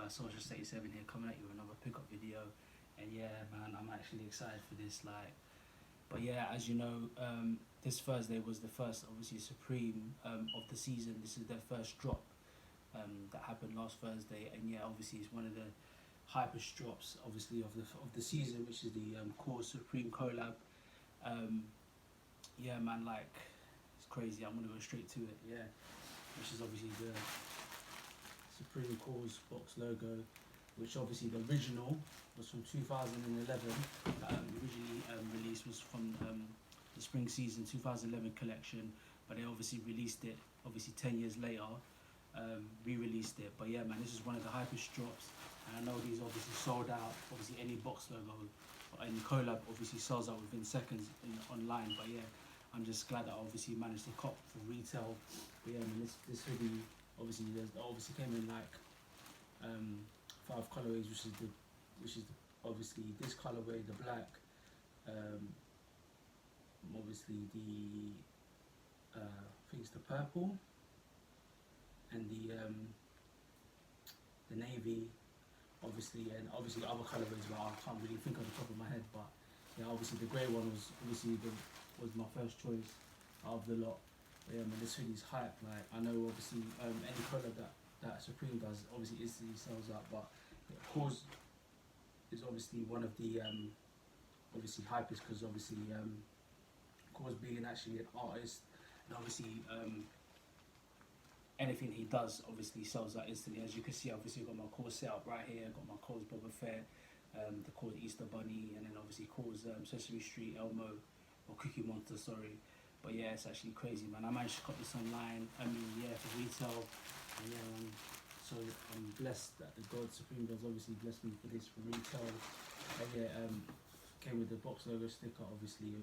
guys, Soldier87 here, coming at you with another pickup video. And yeah, man, I'm actually excited for this. But yeah, as you know, this Thursday was the first, obviously, Supreme of the season. This is their first drop that happened last Thursday, and yeah, obviously it's one of the hypest drops, obviously, of the season, which is the KAWS Supreme collab. Yeah, man, like, it's crazy. I'm gonna go straight to it. Yeah, which is obviously the Supreme KAWS Boxlogo, which obviously the original was from 2011. Originally released was from the spring season 2011 collection, but they obviously released it 10 years later, re-released it. But yeah, man, this is one of the hypest drops, and I know these obviously sold out. Obviously any Boxlogo or any collab obviously sells out within seconds online. But yeah, I'm just glad that I obviously managed to cop for retail. But yeah, I mean, this hoodie obviously came in like 5 colorways, which is obviously this colorway, the black, obviously the I think it's the purple, and the navy, obviously, and obviously other colorways, but I can't really think on the top of my head. But yeah, obviously the grey one was was my first choice out of the lot. But yeah, man, this hoodie's hype. Like, I know obviously any colour that Supreme does obviously instantly sells out, but yeah, KAWS is obviously one of the obviously hypest, because obviously KAWS being actually an artist, and obviously anything he does obviously sells out instantly. As you can see, obviously I've got my KAWS set up right here. I've got my KAWS Boba Fett, the KAWS Easter Bunny, and then obviously KAWS Sesame Street Elmo, or Cookie Monster, sorry. But yeah, it's actually crazy, man. I managed to cop this online, I mean, yeah, for retail. And yeah, man, so I'm blessed that the God Supreme God's obviously blessed me for this for retail. And yeah, came with the Boxlogo sticker, obviously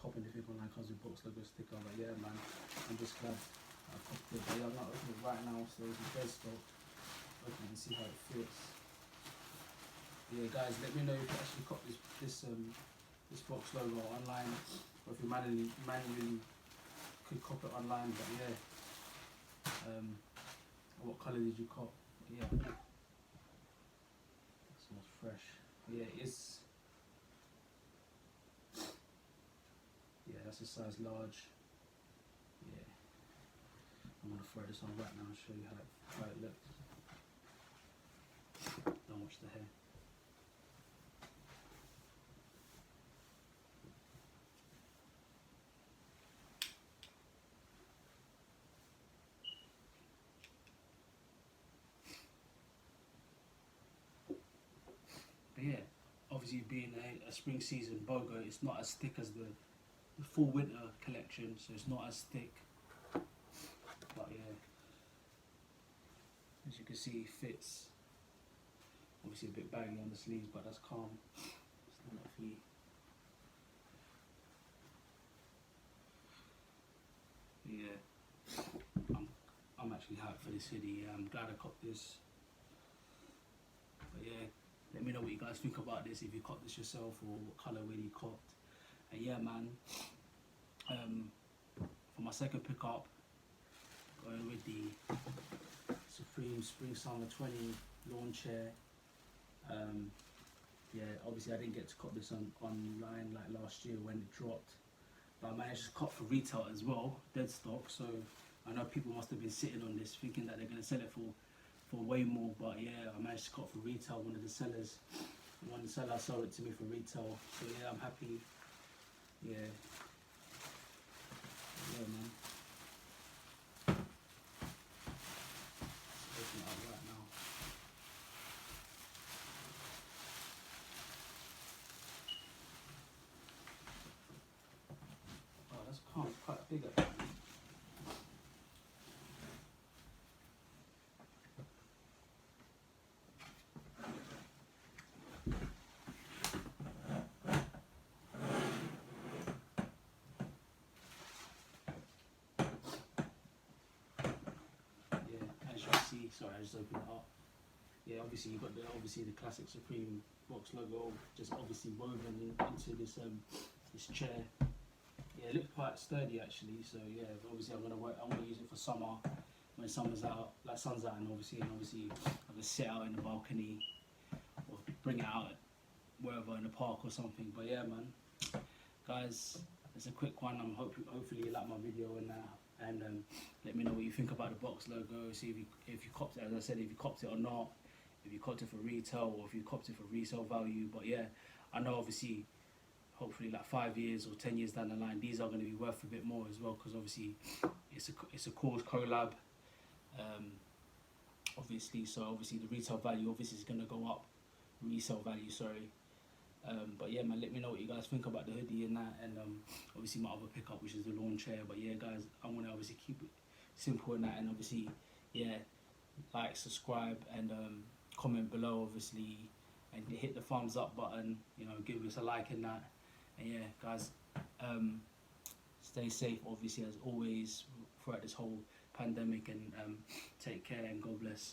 copping the thing online comes with Boxlogo sticker. But yeah, man, I'm just glad I copped it. But yeah, I'm not opening it right now, so it's a dead stock. Open and see how it fits. Yeah, guys, let me know if you actually cop this Boxlogo online, or if you manually could cop it online. But yeah, what colour did you cop? But yeah, that smells fresh. But yeah, that's a size large. Yeah, I'm gonna throw this on right now and show you how it looks. Don't watch the hair. But yeah, obviously being a spring season BOGO, it's not as thick as the full winter collection, so it's not as thick. But yeah, as you can see, it fits. Obviously a bit baggy on the sleeves, but that's calm. Stand up for you. Yeah, I'm actually hyped for this hoodie. I'm glad I copped this. But yeah, let me know what you guys think about this, if you copped this yourself, or what colourway you copped. And yeah, man, for my second pickup, going with the Supreme Spring Summer 20 lawn chair. Yeah, obviously I didn't get to cop this online like last year when it dropped, but I managed to cop for retail as well, dead stock. So I know people must have been sitting on this thinking that they're going to sell it for way more. But yeah, I managed to cop for retail. One seller sold it to me for retail. So yeah, I'm happy. Yeah, man. Let's open it up right now. Oh, that's quite big actually. Sorry, I just opened it up. Yeah, obviously you've got the classic Supreme Boxlogo just obviously woven into this this chair. Yeah, it looked quite sturdy actually. So yeah, obviously I'm gonna use it for summer when summer's out, like sun's out, and obviously I can either sit out in the balcony or bring it out wherever in the park or something. But yeah, man, guys, it's a quick one. Hopefully you like my video and that, and let me know what you think about the Boxlogo. See if you copped it, as I said, if you copped it or not, if you copped it for retail or if you copped it for resale value. But yeah, I know obviously, hopefully like 5 years or 10 years down the line, these are going to be worth a bit more as well, because obviously it's a KAWS collab. Obviously, so obviously the retail value obviously is going to go up, resale value, sorry. But yeah, man, let me know what you guys think about the hoodie and that, and obviously my other pickup, which is the lawn chair. But yeah, guys, I want to obviously keep it simple in that, and obviously, yeah, like, subscribe, and comment below, obviously, and hit the thumbs up button, you know, give us a like in that. And yeah, guys, stay safe, obviously, as always, throughout this whole pandemic, and take care, and God bless.